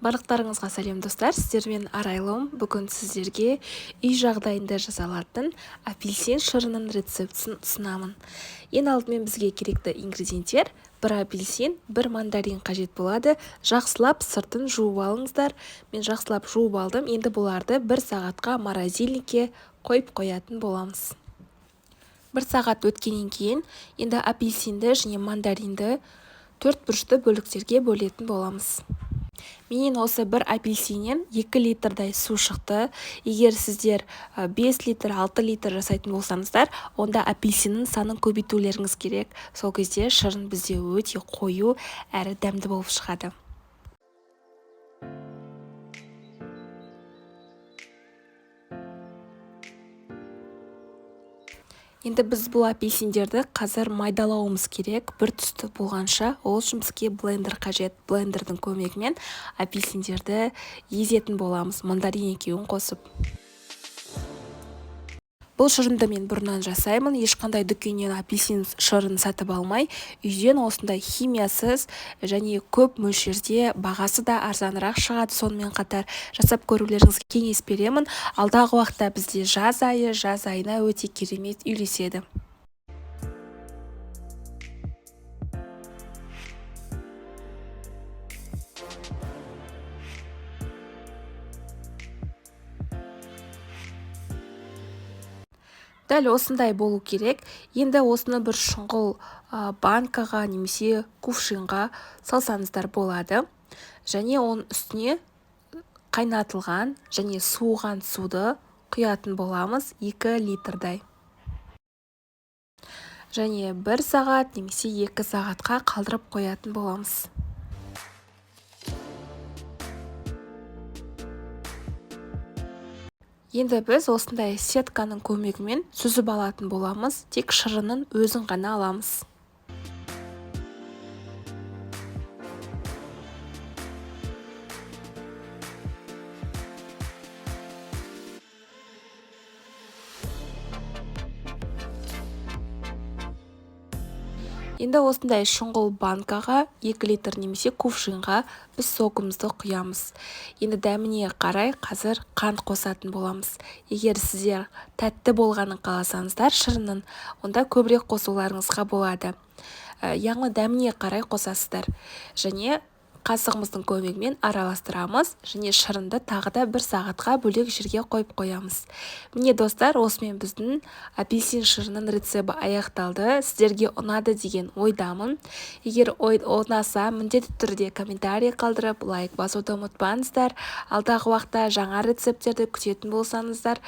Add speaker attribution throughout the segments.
Speaker 1: Барлықтарыңызға сәлем достар, сіздермен Арайлым. Бүгін сіздерге үй жағдайында жасалатын апельсин шырының рецептісін ұсынамын. Ең алдымен бізге керекті ингредиенттер: бір апельсин, бір мандарин қажет болады. Жақсылап сыртын жуып алыңыздар. Мен жақсылап жуып алдым. Енді бұларды 1 сағатқа морозильникке қойып қоятын боламыз. 1 сағат өткеннен кейін енді апельсинді және мандаринді 4 бұрышты бөліктерге бөлетін боламыз. Менен осы бір апельсиннен 2 литрдай су шықты. Егер сіздер 5 литр, 6 литр жасайтын болсаңыздар, онда апельсиннің санын көбейтулеріңіз керек. Сол кезде шырын бізде өте қою әрі дәмді болып шығады. Енді біз бұл апельсиндерді қазір майдалауымыз керек, бір түсті болғанша. Ол үшін бізге блендер қажет. Блендердің көмегімен апельсиндерді езетін боламыз, мандарин екеуін қосып. Бұл шырынды мен бұрыннан жасаймын. Ешқандай дүкеннен апельсин шырын сатып алмай, үйден осындай химиясыз және көп мөлшерде, бағасы да арзанырақ шығады. Сонымен қатар жасап көрулеріңізге кеңес беремін. Алдағы уақытта бізде жаз айына өте керемет үйлеседі. Дәл осындай болу керек. Енді осыны бір шұңғыл банкаға немесе кувшинға салсаңыздар болады. Және оның үстіне қайнатылған және суыған суды құятын боламыз, 2 литрдай. Және 1 сағат немесе 2 сағатқа қалдырып қоятын боламыз. Енді біз осындай сетканың көмегімен сүзіп алатын боламыз, тек шырынын өзін ғана аламыз. Енді осындай шұңғыл банкаға 2 литр немесе кувшинға біз согымызды құямыз. Енді дәміне қарай қазір қант қосатын боламыз. Егер сіздер тәтті болғанын қаласаңыздар шырынын, онда көбірек қосуларыңызға болады. Яғни дәміне қарай қосасыздар. Және қасығымыздың көмегімен араластырамыз және шырынды тағы да 1 сағатқа бөлек жерге қойып қоямыз. Міне достар, осымен біздің апельсин шырының рецебті аяқталды. Сіздерге ұнады деген ойдамын. Егер ұнаса, міндетті түрде комментарий қалдырып, лайк басуды ұмытпаңыздар. Алдағы уақытта жаңа рецепттерді күтетін болсаңыздар,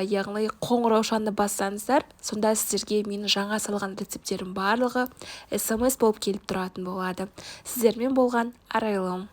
Speaker 1: яғни қоңыраушаны бассаңыздар, сонда сіздерге менің жаңа салған рецепттерім барлығы SMS болып келіп тұратын болады. Сіздермен болған Арайлым.